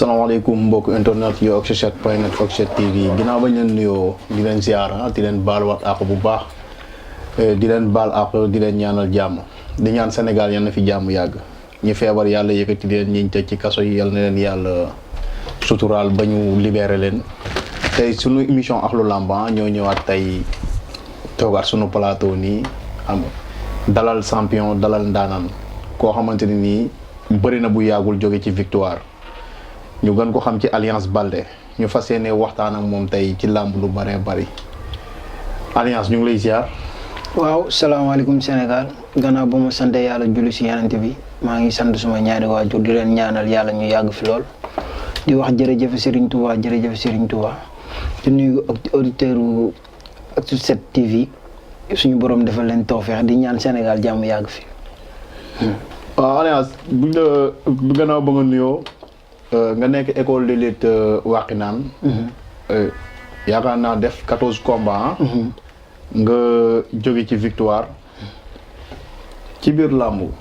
salaamaaleykum mbokk internet yi Oxychat.net Oxychat TV ginnaaw bañ leen nuyoo di leen ziara di leen baal wat àq bu baax di leen baal àq di leen ñaanal jàmm di ñaan Sénégal yal na fi jàmm yàgg ñi feebar yàlla yëkkati leen ñiñ tëj ci kaso yi yal na leen yàlla suturaal ba ñu libéré leen. tey sunu émission Ahlou Lamb ñoo ñëwaat tey toogaat sunu plateau nii xam dalal champion dalal ndaanaan koo xamante ni nii bëri na bu yàggul jóge ci victoire. ñu gën ko xam ci Alliance Baldé ñu fas yéene waxtaan ak moom tey ci làmb lu bëree bëri Alliance ñu ngi lay ziar. waaw salaamaaleykum Sénégal gannaaw ba ma sant yàlla julli si yanante bi maa ngi sant suma ñaari waajur di leen ñaanal yàlla ñu yàgg fi lool di wax jërëjëf Serigne Touba jërëjëf Serigne Touba di nuyu auditeur u Oxychat TV suñu borom defal leen tawfeex di ñaan Sénégal jàmm yàgg fi. waaw Alliance buñ la gannaaw ba nga nuyoo. nga nekk école de lutte Wakhinane yaakaar naa def 14 combats nga jóge ci victoire ci biir làmb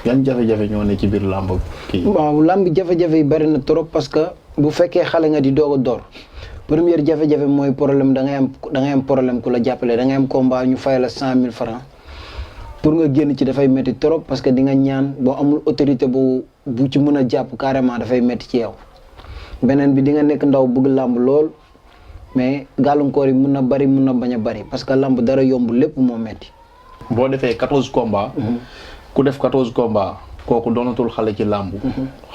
yan jafe-jafe ñoo ne ci biir làmb kii. waaw làmb jafe-jafe yi bari na trop parce que bu fekkee xale nga di doog a door première jafe-jafe mooy problème da ngay am problème ku la jàppale da ngay am combat ñu fay la 100 000 francs pour nga génn ci dafay métti trop parce que di nga ñaan boo amul autorité bu ci mën a jàpp carrément dafay métti ci yow beneen bi di nga nekk ndaw bëgg làmb lool mais gàllankoor yi mun na bari mun na bañ a bari parce que làmb dara yomb lépp moo métti. boo defee 14 combats. ku def 14 combats kooku doonatul xale ci làmb.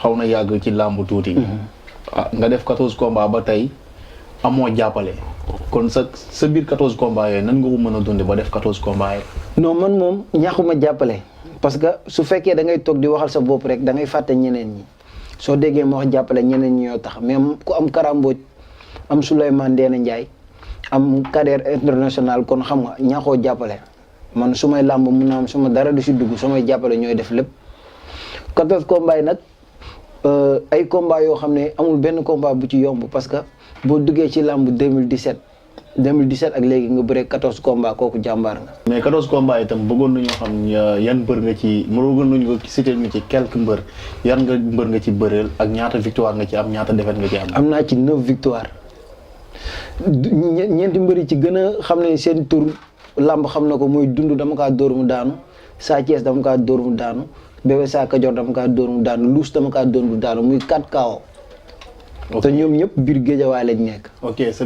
xaw na yàgg ci làmb tuuti. nga def 14 combats ba tey amoo jàppale. kon sa biir 14 combats yooyu nan nga ko mën a dundee ba def 14 combats yi. non man moom ñaaxuma jàppale parce que su fekkee da ngay toog di waxal sa bopp rek da ngay fàtte ñeneen ñi soo déggee ma wax jàppale ñeneen ñi ñoo tax mais ku am Karambooj am Souleymane Ndéné Ndiaye am Kader international kon xam nga ñaaxoo jàppale man su may làmb mun naa am suma dara du si dugg su may jàppale ñooy def lépp 14 combats yi nag ay combats yoo xam ne amul benn combat bu ci yomb parce que boo duggee ci làmb 2017 ak léegi nga bëree 14 combats kooku jàmbaar nga. mais 14 combats itam bëggoon nañoo xam yan mbër nga ci bëggoon nañu ko cité ñu ci quelques mbër yan mbër nga ci bëreel ak ñaata victoire nga ci am ñaata défaite nga ci am. am naa ci 9 victoire ñeenti mbër yi ci gën a xam ne seen tur làmb xam na ko muy dund dama kaa dóor mu daanu Sa Thiès dama kaa dóor mu daanu Bébé Sa Kajoor dama kaa dóor mu daanu Luus dama kaa dóor mu daanu muy 4 KO. te ñoom ñëpp biir géejawaay lañ nekk. ok sa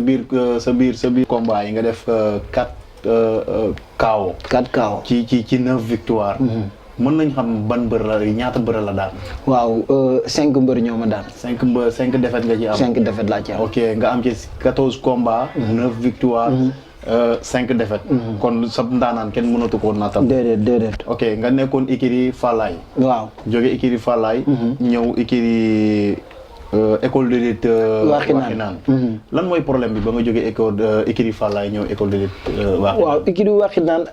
biir combat yi nga def 4 KO. 4 KO ci 9 victoire. mën nañ xam ban mbër la ñaata mbër la daan. waaw 5 mbër ñoo ma daan. 5 défaites nga ci am. 5 défaites laa ci am. ok nga am ci 14 combats. 9 victoire. 5 défaites. kon sa ndaanaan kenn mënatu koo natam. déedéet. ok nga nekkoon écurie Fallaye. waaw jóge écurie Fallaye. ñëw écurie école de lutte Wakhinane. lan mooy problème bi ba nga jógee écurie Fallaye ñëw école de lutte Wakhinane. waaw écurie Wakhinane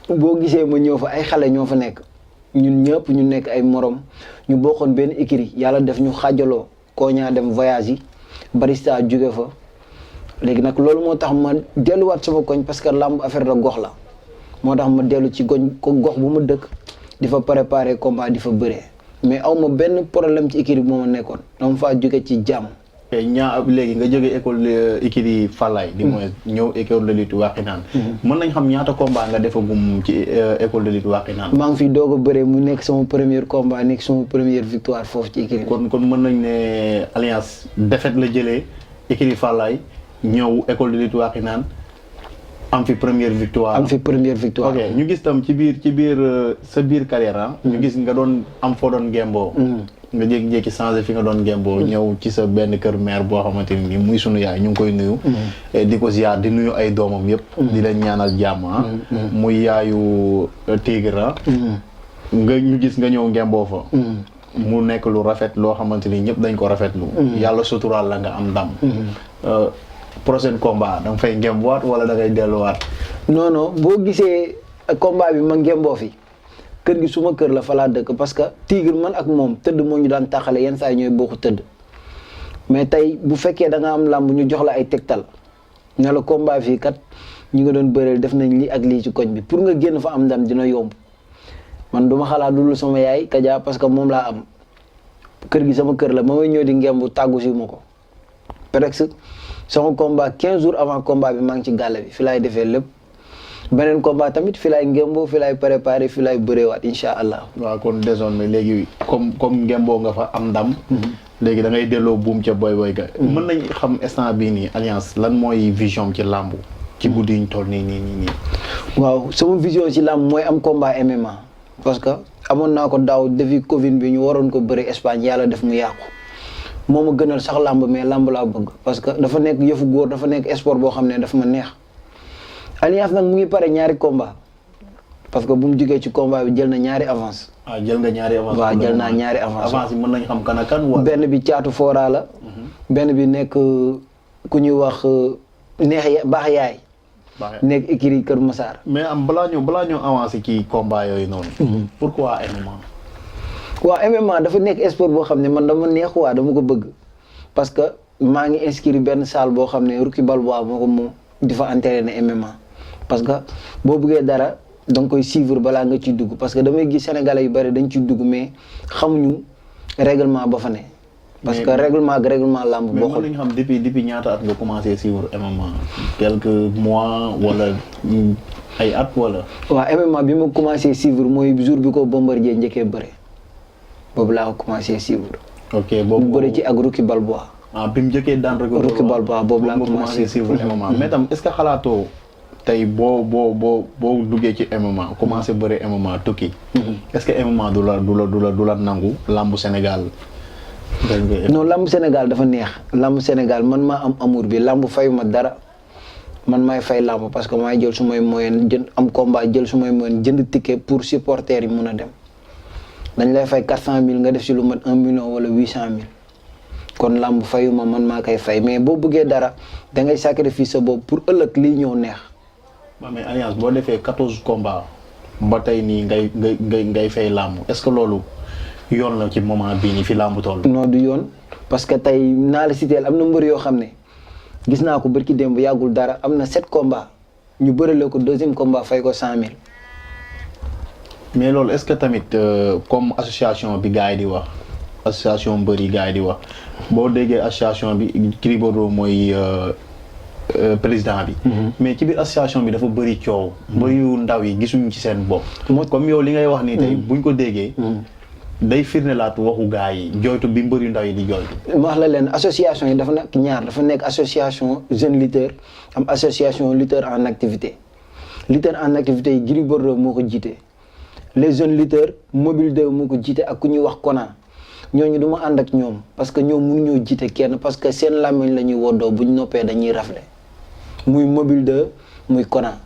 boo gisee ma ñëw fa ay xale ñoo fa nekk ñun ñëpp ñu nekk ay morom ñu bokkoon benn écurie yàlla def ñu xaajaloo koo ñaa dem voyage yi barista jóge fa léegi nag loolu moo tax ma delluwaat sama koñ parce que làmb affaire de gox la moo tax ma dellu ci gox bu ma dëkk di fa préparer combat di fa bëree mais aw ma benn problème ci écurie bi moo ma nekkoon dama faa jóge ci jàmm. léegi nga jóge école écurie Fallaye di mooy ñëw école de lutte Wakhinane. mën nañ xam ñaata combat nga defagum ci école de lutte Wakhinane. maa ngi fi doog a bëree mu nekk sama premier combat nekk sama première victoire foofu ci écurie. kon mën nañ ne Alliance défaite la jëlee écurie Fallaye ñëw école de lutte Wakhinane am fi première victoire. ok ñu gis tam ci biir sa biir carrière ñu gis nga doon am foo doon gemboo. nga jékki-jékki changé fi nga doon gemboo ñëw ci sa benn kër mère boo xamante ni muy sunu yaay ñu ngi koy nuyu. di ko ziar di nuyu ay doomam yëpp. di leen ñaanal jàmm muy yaayu Tigre ñu gis nga ñëw ngemboo fa. mu nekk lu rafet loo xamante ni ñëpp dañ ko rafetlu. yàlla suturaal la nga am ndam. prochain combat da nga fay ngembowaat wala da ngay delluwaat. non boo gisee combat bi ma ngemboo fi. kër gi suma kër la fa laa dëkk parce que Tigre man ak moom tëdd moo ñu daan taxale yenn saa yi ñooy bokk tëdd mais tey bu fekkee da nga am làmb ñu jox la ay tegtal ne la combat fii kat ñu nga doon bëreel def nañ lii ak lii ci koñ bi pour nga génn fa am ndam dina yomb man duma xalaat dul sama yaay Kaja parce que moom laa am kër gi sama kër la ma may ñëw di ngemb tàggu si ma ko presque sama combat 15 jours avant combat bi maa ngi ci gàlle bi fi laay defee lépp beneen combat tamit fi laay ngemboo fi laay préparé fi laay bëreewaat incha allah. waaw kon désormais léegi comme ngemboo nga fa am ndam. léegi da ngay delloo buum ca boy ga. mën nañ xam instant bii nii Alliance lan mooy vision ci làmb ci guddi ñu toll nii. waaw sama vision ci làmb mooy am combat MMA parce que amoon naa ko daaw defi Covid bi ñu waroon ko bëri Espagne yàlla def mu yàqu moo ma gënal sax làmb mais làmb laa bëgg parce que dafa nekk yëfu góor dafa nekk sport boo xam ne dafa ma neex. Alliance nag mu ngi pare ñaari combat parce que bu mu jugee ci combat bi jël na ñaari avance. jël nga ñaari avance. waaw jël naa ñaari avance. avance yi mën nañ xam kan ak kan wala. benn bi caatu fora la. benn bi nekk ku ñuy wax baax yaay. nekk écurie Kër Massar. mais am balaa ñoo avancé ci combat yooyu noonu. pourquoi MMA. waaw MMA dafa nekk sport boo xam ne man dama neex waa dama ko bëgg parce que maa ngi inscrit benn salle boo xam ne Rocky Balboa moo ko moom di fa entraîner MMA. parce que boo bëggee dara da nga koy suivre balaa nga ciy dugg parce que damay gis sénégalais yu bari dañ ciy dugg mais xamuñu règlement ba fa ne. parce que règlement ak règlement làmb bokkul. mais mën nañu xam depuis ñaata at nga commencé suivre MMA quelques mois wala ay at wala. waaw MMA bi ma commencé suivre mooy jour bi ko Bombardier njëkkee bëre boobu laa ko commencé suivre. ok boobu mu bëre ci ak Rocky Balboa. bi mu njëkkee daan Rocky Balboa boobu laa commencé suivre MMA mais tam est-ce que xalaatoo. tey boo duggee ci MMA commencé bëre MMA tukki. est-ce que MMA du la nangu lambu Sénégal. non lambu Sénégal dafa neex lambu Sénégal man maa am amour bi lambu fayu ma dara man maay fay lambu parce que maay jël su may moyen jënd am combat jël su may moyen jënd ticket pour supporters yi mun a dem dañ lay fay 400000 nga def si lu mat 1 million wala 800000 kon lambu fayu ma man maa koy fay mais boo bëggee dara da ngay sacrifice sa bopp pour ëllëg lii ñëw neex. mais Alliance boo defee 14 combats ba tey nii ngay fay làmb est-ce que loolu yoon la ci moment bii nii fi làmb toll. non du yoon parce que tey naa la citeel am na mbër yoo xam ne gis naa ko barki démb yàggul dara am na 7 combats ñu bërale ko deuxième combat fay ko 100000. mais loolu est-ce que tamit comme association bi gars yi di wax association mbër yi gars yi di wax boo déggee association bi Gris Bordeaux mooy. président bi. mais ci biir association bi dafa bëri coow. mbër yu ndaw yi gisuñu ci seen bopp. comme yow li ngay wax nii tey buñ ko déggee. day firndelaat waxu gaa yi jooytu bi mbër yu ndaw yi di jooytu. ma wax la leen association yi dafa nekk ñaar dafa nekk association jeune lutteur am association lutteur en activité lutteur en activité yi Gris Bordeaux moo ko jiite. les jeunes lutteurs mobile 2 moo ko jiite ak ku ñuy wax Kona ñooñu du ma ànd ak ñoom parce que ñoom mënuñoo jiite kenn parce que seen làmmiñ la ñuy woddoo buñ noppee dañuy rafle muy mobile 2 muy Kona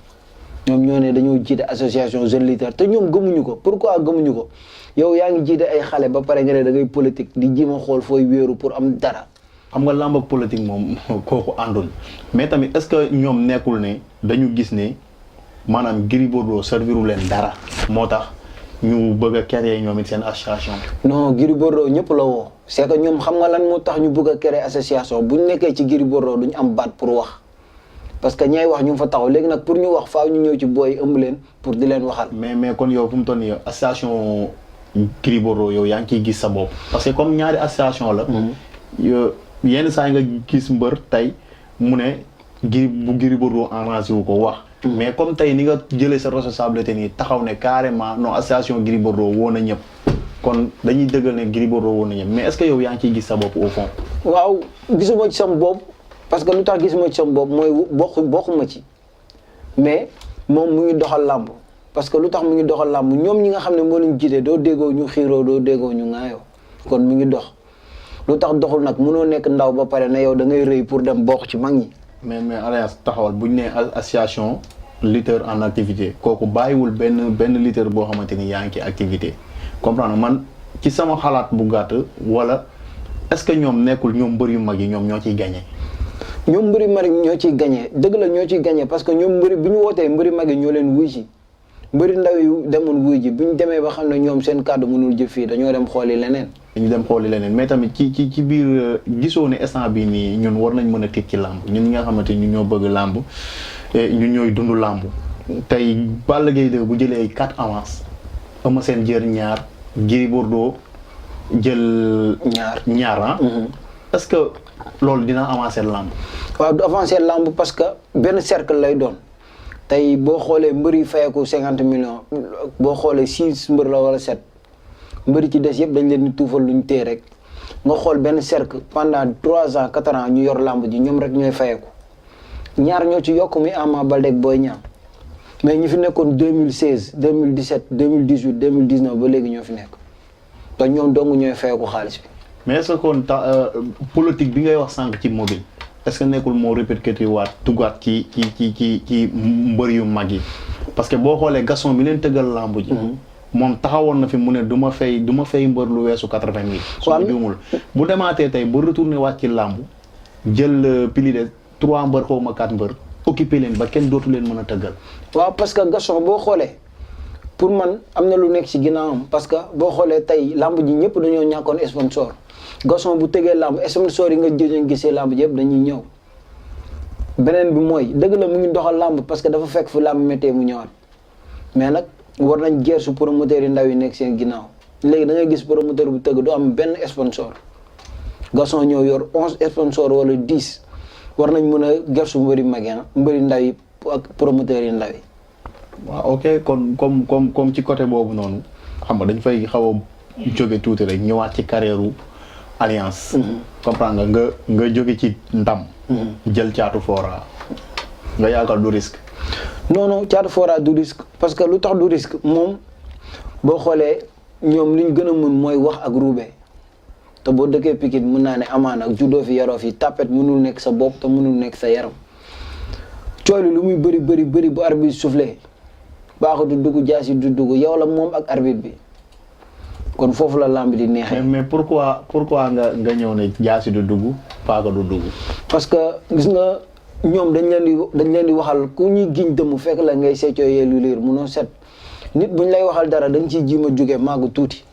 ñoom ñoo ne dañoo jiite association jeune lutteur te ñoom gëmuñu ko pourquoi gëmuñu ko yow yaa ngi jiite ay xale ba pare nga ne da ngay politique di jéem a xool fooy wéeru pour am dara. xam nga làmb ak politique moom kooku àndul mais tamit est-ce que ñoom nekkul ne dañu gis ne maanaam Gris Bordeaux serviru leen dara moo tax ñu bëgg a créer ñoom it seen association. non Gris Bordeaux ñëpp la woo c'est que ñoom xam nga lan moo tax ñu bëgg a créer association bu ñu nekkee ci Gris Bordeaux duñu am baat pour wax parce que ñay wax ñu ngi fa taxaw léegi nag pour ñu wax faaw ñu ñëw ci booy ëmb leen pour di leen waxal. mais kon yow fu mu toll nii association Gris Bordeaux yow yaa ngi ciy gis sa bopp parce que comme ñaari association la. yenn saa yi nga gis mbër tey mu ne Gris Bordeaux arrangé wu ko wax. mais comme tey ni nga jëlee sa responsabilité nii taxaw ne carrément non association Gris Bordeaux woo na ñëpp kon dañuy dëggal ne Gris Bordeaux woo na ñëpp mais est-ce que yow yaa ngi ciy gis sa bopp au fond. waaw gisuma ci sama bopp parce que lu tax gisuma ci sama bopp mooy bokkuma ci mais moom mu ngi doxal làmb parce que lu tax mu ngi doxal làmb ñoom ñi nga xam ne moo leen jiite doo déggoo ñu xiiroo doo déggoo ñu ŋaayoo kon mu ngi dox lu tax doxul nag mënoo nekk ndaw ba pare ne yow da ngay rëy pour dem bokk ci mag ñi. mais Alliance taxawal bu ñu nee association lutteur en activité kooku bàyyiwul benn lutteur boo xamante ni yaa ngi ci activité comprendre man ci sama xalaat bu gàtt wala est-ce que ñoom nekkul ñoom mbër yu mag yi ñoom ñoo ciy gagné. ñoom mbëri mag yi ñoo ciy gagné dëgg la ñoo ciy gagné parce que ñoom mbëri bi ñu wootee mbëri mag yi ñoo leen wuy si mbëri ndaw yu demoon wuy ji bi ñu demee ba xam ne ñoom seen kàddu mënul jëf fii dañoo dem xooli leneen. dañu dem xooli leneen mais tamit ci biir gisoo ne instant bii nii ñun war nañ mën a tiit ci làmb ñun ñi nga xamante ni ñun ñoo bëgg làmb ñun ñooy dund làmb tey Balla Gaye 2 bu jëlee 4 avance Eumeu Sène jër ñaar Gris Bordeaux jël ñaar ah. est-ce que loolu dina avancer lamb. waaw du avancer lamb parce que benn cercle lay doon tey boo xoolee mbër yi fayeeku 50 millions boo xoolee 6 mbër la wala 7 mbër yi ci des yëpp dañ leen di tuufal luñ téye rek nga xool benn cercle pendant 3 ans 4 ans ñu yor lamb ji ñoom rek ñooy fayeeku ñaar ñoo ci yokk muy Ama Baldé ak Boy Niang mais ñi fi nekkoon 2016 2017 2018 2019 ba léegi ñoo fi nekk te ñoom dong ñooy fayeeku xaalis bi. mais est-ce que kon politique bi ngay wax sànq ci mobile est-ce que nekkul moo répercuté waat tuggaat ci mbër yu mag yi parce que boo xoolee Gaston mi leen tëggal lamb ji. moom taxawoon na fi mu ne du ma fay mbër lu weesu 80 000. su ma juumul bu demaatee tey ba retourné waat ci lamb jël plus de 3 mbër xaw ma 4 mbër occupé leen ba kenn dootu leen mën a tëggal. waaw parce que Gaston boo xoolee pour man am na lu nekk ci ginnaawam parce que boo xoolee tey lamb ji ñëpp dañoo ñàkkoon sponsor. Gaston bu tëgee lamb sponsor yi nga jëjën gisee lamb ji yëpp dañuy ñëw beneen bi mooy dëgg la mu ngi doxal lamb parce que dafa fekk fu lamb méttee mu ñëwaat mais nag war nañ geer su promoteur yi ndaw yi nekk seen ginnaaw léegi da ngay gis promoteur bu tëgg du am benn sponsor Gaston ñëw yor 11 sponsor wala 10 war nañ mën a gersu mbëri mag yi mbëri ndaw yi ak promoteurs yi ndaw yi. waaw ok kon comme ci côté boobu noonu xam nga dañ fay xaw a jóge tuuti rek ñëwaat ci carrière alliance. comprendre nga jóge ci ndam. jël Thiatou Fora nga yaakaar du risque. non Thiatou Fora du risque parce que lu tax du risque moom boo xoolee ñoom liñ gën a mën mooy wax ak ruube te boo dëkkee Pikine mën naa ne amaana ak juddoo fi yaroo fi tapet mënul nekk sa bopp te mënul nekk sa yaram cooy lu muy bëri bu arbitre soufflé baaxu du dugg jaasi du dugg yow la moom ak arbitre bi kon foofu la lamb di neexee. mais pourquoi nga ñëw ne jaasi du dugg paaka du dugg. parce que gis nga ñoom dañ leen di waxal ku ñuy giñ dëmm fekk la ngay seccoo yee lu liir munoo set nit buñ lay waxal dara da nga ciy jiima jóge màgg tuuti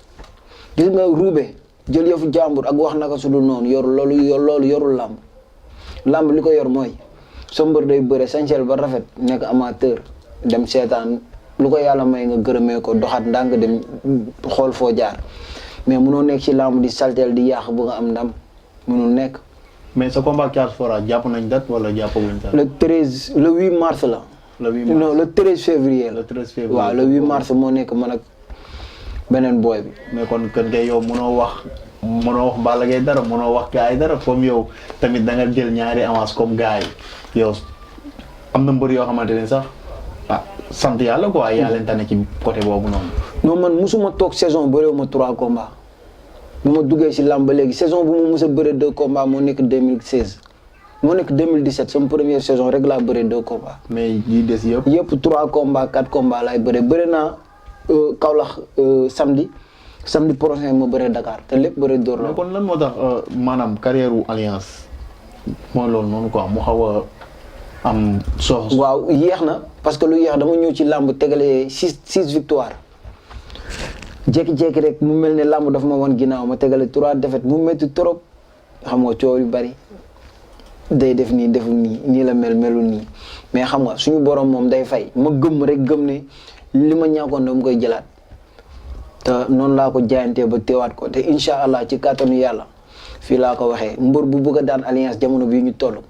gis nga ruube jël yëfu jàmbur ak wax naka su dul noonu loolu yorul lamb li ko yor mooy sa mbër day bëre sañseel ba rafet nekk amateur dem seetaan lu ko yàlla may nga gërëmee ko doxat ndànk dem xool foo jaar mais munoo nekk ci lamb di salteel di yàq bu nga am ndam munul nekk. mais sa combat Thiatou Fora jàpp nañ date wala jàppaguñ date. le 8 mars la. le 13 février la. waaw le 8 mars moo nekk man ak beneen booy bi. mais kon kay yow mënoo wax Balla Gaye dara mënoo wax gars yi dara comme yow tamit da nga jël ñaari avance comme gars yi yow am na mbër yoo xamante ne sax sant yàlla quoi yaa leen tane ci côté boobu noonu. non man musuma toog saison bëreewuma 3 combats. bu ma duggee si làmb ba léegi saison bu ma mës a bëre 2 combats moo nekk 2016 moo nekk 2017 sama première saison rek laa bëre 2 combats. mais yi des yëpp. yëpp 3 combats 4 combats laay bëre naa Kaolack samedi prochain ma bëre Dakar te lépp bëre door la. mais kon lan moo tax maanaam carrière alliance mooy loolu noonu quoi mu xaw a am soox. waaw yéex na parce que lu yéex dama ñëw ci làmb tegale 6 victoire. jékki-jékki rek mu mel ne làmb dafa ma wan ginnaaw ma tegale 3 défaites mu métti trop xam nga coow yu bari day def nii deful nii la melul nii mais xam nga suñu borom moom day fay ma gëm ne li ma ñàkkoon dama koy jëlaat te noonu laa ko jaayantee ba teewaat ko te incha allah ci kàttanu yàlla fii laa ko waxee mbër bu bëgg a daan alliance jamono bii ñu toll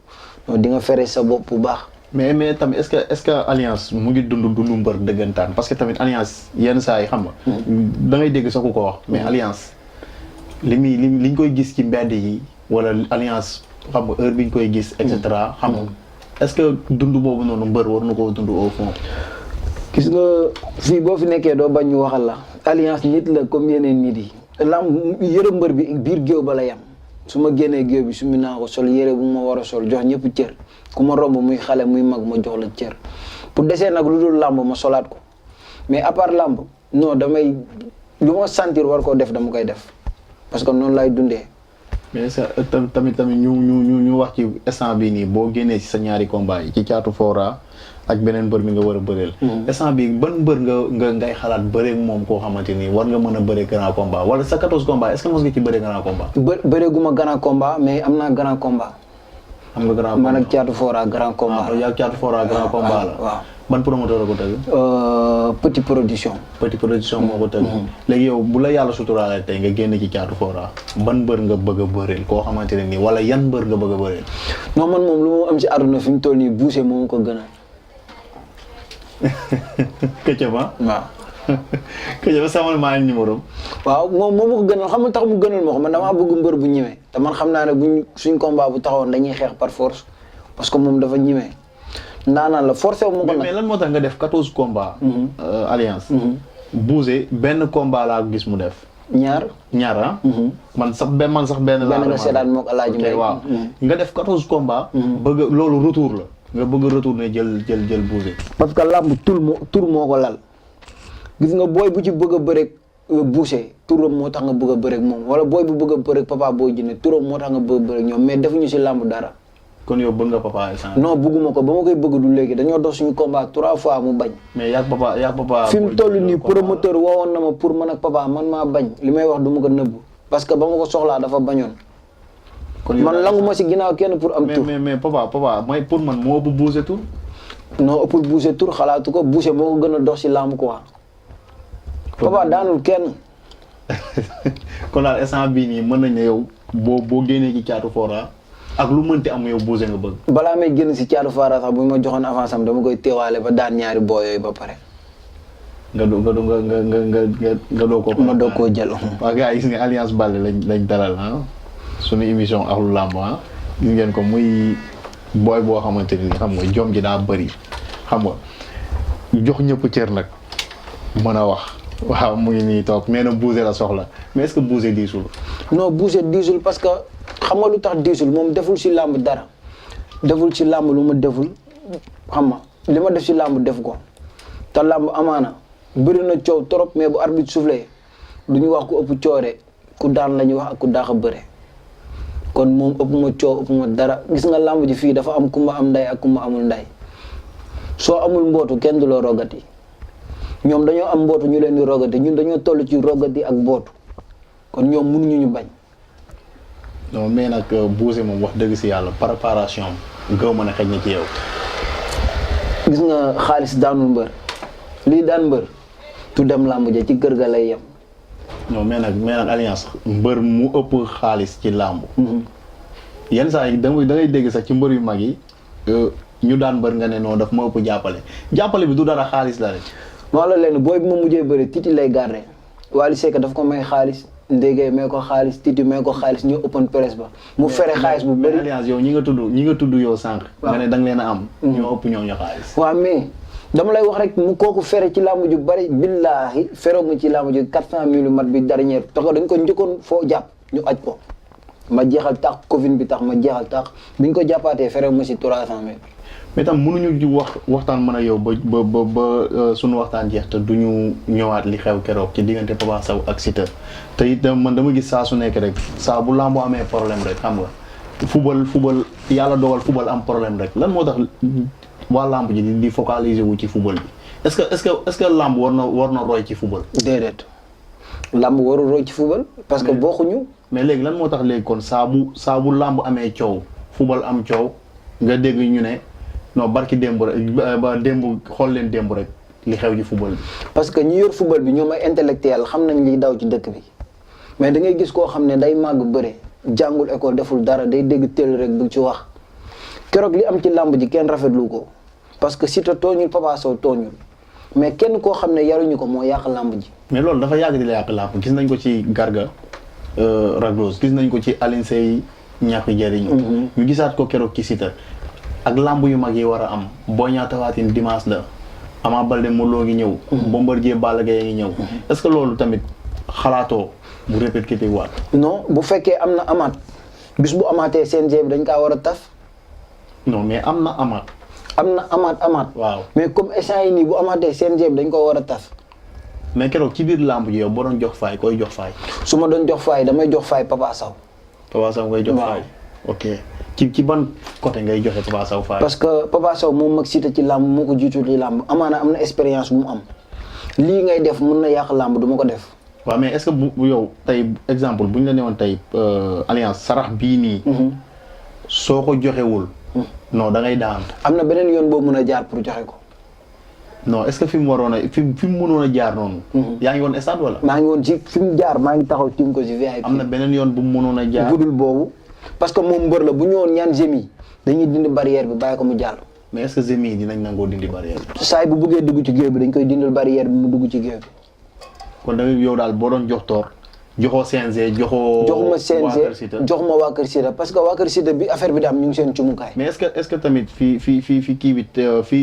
non di nga fere sa bopp bu baax. mais tamit est-ce que alliance mu ngi dund mbër dëggantaan parce que tamit alliance yenn saa yi xam nga. da ngay dégg sax ku ko wax. mais alliance liñ koy gis ci mbedd yi wala alliance xam nga heure biñ koy gis et cetera. xam nga est-ce que dund boobu noonu mbër war na koo dund au fond. gis nga fii boo fi nekkee doo bañ ñu waxal la. alliance nit la comme yeneen nit yi. lamb yëre mbër bi biir géew ba la yem su ma génnee géew bi su mu naa ko sol yëre bu ma war a sol jox ñëpp cër. ku ma romb muy xale muy mag ma jox la cër pour desee nag lu dul làmb ma solaat ko mais à part làmb non damay lu ma sentir war koo def dama koy def parce que noonu lay dundee. mais tamit ñu wax ci instant bii nii boo génnee ci sa ñaari combat yi ci Thiatou Fora ak beneen mbër mi nga war a bëreel. instant bii ban mbër nga ngay xalaat bëreeg moom koo xamante ni war nga mën a bëree grand combat wala sa 14 combat est-ce que mos nga ci bëree grand combat. bëreeguma grand combat mais am naa grand combat. am nga grand combat man ak Thiatou Fora grand combat la. yaa Thiatou Fora grand combat la. waaw ban promoteur la ko tëgg. Petit production. Petit production moo ko tëgg. léegi yow bu la yàlla suturaale tey nga génn ci Thiatou Fora ban mbër nga bëgg a bëreel koo xamante ne nii wala yan mbër nga bëgg a bëreel. non man moom lu ma am ci àdduna fi mu toll nii Boucher moo ko gënal. Këccëg ma. waaw. Këccëg ba samal maa ngi numéro. waaw moom moo ma ko gënal xam nga tax mu gënal ma ko man damaa bëgg mbër bu ñemee te man xam naa ne suñ combat bu taxawoon dañuy xeex par force parce que moom dafa ñemee. ndaanaan la forcé wu ma ko nag mais lan moo tax nga def 14 combats. alliance. Boucher benn combat laa gis mu def. ñaar ah. man sax benn laa. benn nga seetaan moog Alaaji Mbay. waaw nga def 14 combats. bëgg loolu retour la. nga bëgg retourner jël Boucher. parce que làmb tur moo ko lal gis nga booy bu ci bëgg a bëreeg Boucher turam moo tax nga bëgg a bëreeg moom wala booy bu bëgg a bëreeg Papa Boy Djiné turam moo tax nga bëgg a bëreeg ñoom mais defuñu si làmb dara. kon yow bëgg nga Papa instant. non bëgguma ko ba ma koy bëgg du léegi dañoo dox suñu combat 3 fois mu bañ. mais yaa Papa. fi mu toll nii promoteur woowoon na ma pour man ak Papa man maa bañ li may wax du ma ko nëbb parce que ba ma ko soxlaa dafa bañoon. kon man langu ma si ginnaaw kenn pour am tur. mais Papa mooy pour man moo ëpp Boucher tur. non ëppul Boucher tur xalaatu ko Boucher moo ko gën a dox si làmb quoi. Papa daanul kenn. kon daal instant bii nii mën nañ ne yow boo génnee ci Thiatou Fora ak lu mënti am yow Boucher nga bëgg. balaa may génn si Thiatou Fora sax bu ma joxoon avance am dama koy teewaale ba daan ñaari boo yooyu ba pare. nga doo ko. ma doo koo jël. waaw gars yi gis nga Alliance Baldé lañ dalal suñu émission Ahlou Lamb gis ngeen ko muy booy boo xamante ni xam nga jom ji daa bëri xam nga jox ñëpp cër nag mën a wax. waaw mu ngi nii toog nee na Boucher la soxla mais est-ce que Boucher diisul. non Boucher diisul parce que xam nga lu tax diisul moom deful si làmb dara deful si làmb lu ma deful xam nga li ma def si làmb def ko te làmb amaana bëri na coow trop mais bu arbitre soufflé du ñu wax ku ëpp coore ku daan la ñuy wax ak ku daax a bëre kon moom ëpp ma coow ëpp ma dara gis nga làmb ji fii dafa am ku ma am nday ak ku ma amul nday soo amul mbootu kenn du la rogati. ñoom dañoo am mbootu ñu leen di rogati ñun dañoo toll ci rogati ak mbootu kon ñoom mënuñu ñu bañ. non mais nag Boucher moom wax dëgg si yàlla préparation am gëw ma ne xëj na ci yow. gis nga xaalis daanul mbër lii daan mbër tu dem làmb ja ci kër ga lay yem. non mais nag alliance mbër mu ëpp xaalis ci làmb. yenn saa yi da ngay dégg sax ci mbër yu mag yi ñu daan mbër nga ne non daf ma ëpp jàppale bi du dara xaalis la rek. maa la leen booy bi ma mujjee bëri Titi lay garder Wally Seck daf ko may xaalis Ndege may ko xaalis Titi may ko xaalis ñu open press ba mu fere xaalis bu bëri. alliance yow ñi nga tudd yow sànq. nga ne da nga leen a am. ñoo ëpp ñoo ñu xaalis. waaw mais dama lay wax rek mu kooku fere ci làmb ju bëri billaahi fere mu ci làmb ju 400 000 mat bi dernière parce que dañ ko njëkkoon foo jàpp ñu aj ko ma jeexal tax Covid bi tax ma jeexal tax biñ ko jàppaatee fere mu si 300 000. mais tam mënuñu di waxtaan mën a yow ba suñu waxtaan jeex te duñu ñëwaat li xew keroog ci diggante Papa Sow ak Siteu te it man dama gis saa su nekk rek saa bu làmbu amee problème rek xam nga football yàlla dogal football am problème rek lan moo tax waa làmb ji di focaliser wu ci football bi est-ce que làmb war na roy ci football. déedéet làmb warul roy ci football. parce que bokkuñu. mais léegi lan moo tax léegi kon saa bu làmb amee coow football am coow nga dégg ñu ne. non barki démb rek ba démb xool leen démb rek li xew ci football bi. parce que ñi yor football bi ñoom ay intellectuel xam nañ li daw ci dëkk bi mais da ngay gis koo xam ne day màgg bëre jàngul école deful dara day dégg teel rek bu ci wax keroog li am ci làmb ji kenn rafetlu ko parce que Siteu tooñul Papa Sow tooñul mais kenn koo xam ne yaruñu ko moo yàq làmb ji. mais loolu dafa yàgg di la yàq làmb gis nañ ko ci Garga Raglos gis nañ ko ci Alioune Seye ñàkk jëriñu. ñu gisaat ko keroog ci Siteu. ak lamb yu mag yi war a am Boy Niang Tapha Tine dimanche la Ama Baldé Modou Lô ngi ñëw. Bombardier Balla Gaye ngi ñëw. est-ce que loolu tamit xalaatoo bu répété waat. non bu fekkee am na amaat bis bu amaatee CNG bi dañ kaa war a taf. non mais am na amaat. am na amaat. waaw mais comme échange yi nii bu amaatee CNG bi dañ ko war a taf. mais keroog ci biir lamb ji yow boo doon jox faay koy jox faay. su ma doon jox faay damay jox faay Papa Sow. Papa Sow ngay jox faay. ok ci ban côté ngay joxe Papa Sow faay. parce que Papa Sow moom mag Siteu ci làmb moo ko jiitu ci làmb amaana am na expérience bu mu am lii ngay def mun na yàq làmb du ma ko def. waaw mais est-ce que bu yow tey exemple bu ñu la newoon tey alliance sarax bii nii. soo ko joxewul. non da ngay daan. am na beneen yoon boo mën a jaar pour joxe ko. non est-ce que fi mu waroon a fi mu mënoon a jaar noonu. yaa ngi woon stade wala. maa ngi woon ci fi mu jaar maa ngi taxaw tiim ko si VIP. am na beneen yoon bu mu mënoon a jaar. budul boobu parce que moom mbër la bu ñëwoon ñaan gémi dañuy dindi barrière bi bàyyi ko mu jàll. mais est-ce que gémi yi dinañ nangoo dindi barrière bi. saa yi bu bëggee dugg ci géew bi dañ koy dindil barrière bi mu dugg ci géew bi. kon da nga yow daal boo doon jox toor joxoo CNG joxoo. joxuma CNG joxuma waa Kër Sida parce que waa Kër Sida bi affaire bi daam ñu ngi seen cumukaay. mais est-ce que tamit fii kii bi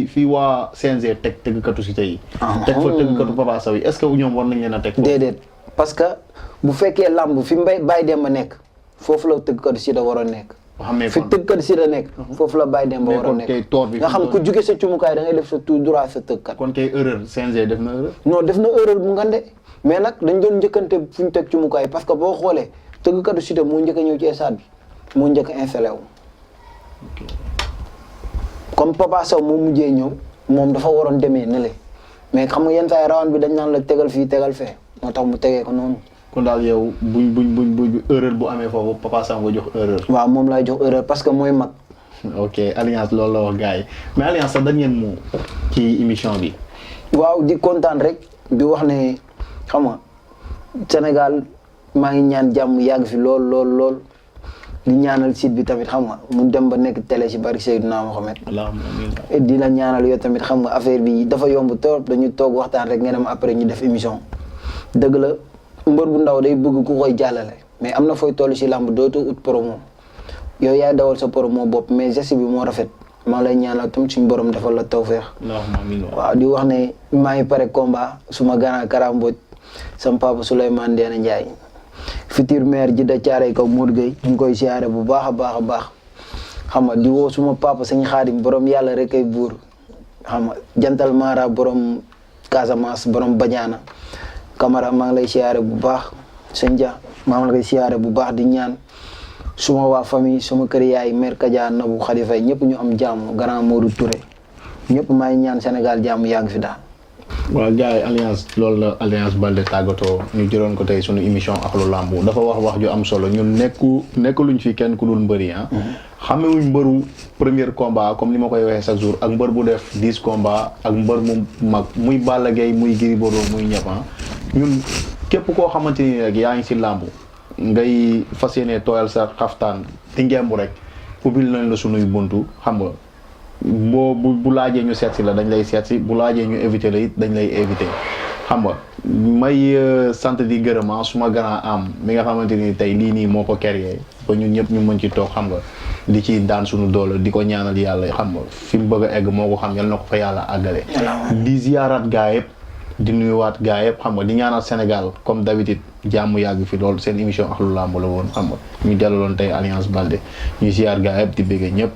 fii waa CNG teg tëggkatu Siteu yi. teg fa tëggkatu Papa Sow yi est-ce que ñoom war nañ leen a teg. déedéet parce que bu fekkee làmb fi Baye Demba nekk foofu la tëggkatu Sida waroon nekk. fi tëggkat Sida nekk. foofu la Baye Demba waroon nekk. nga xam ku jóge sa cumukaay da ngay def sa tout droit sa tëggkat. kon kay erreur CNG def na erreur. non def na erreur bu ngande mais nag dañ doon njëkkante fu ñu teg cumukaay parce que boo xoolee tëggkatu Sida moo njëkk a ñëw ci stade bi moo njëkk a installé wu. comme Papa Sow moo mujjee ñëw moom dafa waroon demee ne le mais xam nga yenn saa yi rawaan bi dañ naan la tegal fii tegal fee moo tax mu tegee ko noonu. kon daal yow buñ erreur bu amee foofu Papa Sow nga jox erreur. waaw moom laay jox erreur parce que mooy mag. ok Alliance loolu la wax gars yi mais Alliance sax dañ ngeen mu ci émission bi. waaw di kontaan rek di wax ne xam nga Sénégal maa ngi ñaan jàmm yàgg fi lool di ñaanal site bi tamit xam nga mu dem ba nekk télé si barke Seydina Mohamed. allahumma amiin. di la ñaanal yow tamit xam nga affaire bi dafa yomb trop dañu toog waxtaan rek nga dem après ñu def émission dëgg la. mbër bu ndaw day bëgg ku koy jàllale mais am na fooy toll si làmb dootoo ut promo yow yaay dawal sa promo bopp mais geste bi moo rafet maa lay ñaanal tam suñu borom defal la tawfeex. waaw di wax ne maa ngi pare combat suma grand karamboj sama papa Souleymane Ndéné Ndiaye futur maire ji da caaree kaw Modou Gueye ñu ngi koy siyaare bu baax a baax xam nga di woo suma papa sëñ Xaadim borom yàlla rek ay buur xam nga jantal Mara borom Casamance borom Bañaana Camara maa ngi lay siyaare bu baax sëñ Dia maa ngi lay siyaare bu baax di ñaan suma waa famille suma kër yaay mère Kadia Nabou Khady Faye ñëpp ñu am jàmm grand Modou Touré ñëpp maa ngi ñaan Sénégal jàmm yàgg fi daal. waaw gars yi Alliance loolu la Alliance Baldé tàggatoo ñu jëloon ko tey suñu émission Ahlou Lamb dafa wax ju am solo ñun nekkaluñ fi kenn ku dul mbëri ah. xamewuñ mbëru premier combat comme ni ma koy waxee chaque jour ak mbër bu def 10 combat ak mbër mu mag muy Balla Gaye muy Gris Bordeaux muy ñëpp ñun képp koo xamante ni rek yaa ngi si làmb ngay fas yéene tooyal sa xaftaan di ngemb rek ubbil nañ la sunuy buntu xam nga bu laajee ñu seet si la dañ lay seet si bu laajee ñu éviter la it dañ lay éviter xam nga may sant di gërëma suma grand am mi nga xamante ni tey lii nii moo ko créé ba ñun ñëpp ñu mën ci toog xam nga di ci daan suñu doole di ko ñaanal yàlla xam nga fi mu bëgg a egg moo ko xam yal na ko fa yàlla àggale di ziyaaraat gaa yëpp di nuyuwaat gaa yëpp xam nga di ñaanal Sénégal comme d'habitude jàmm yàgg fi loolu seen émission Ahlou Lamb la woon xam nga ñu delloon tey Alliance Baldé ñu ziyaar gaa yëpp di bëgg ñëpp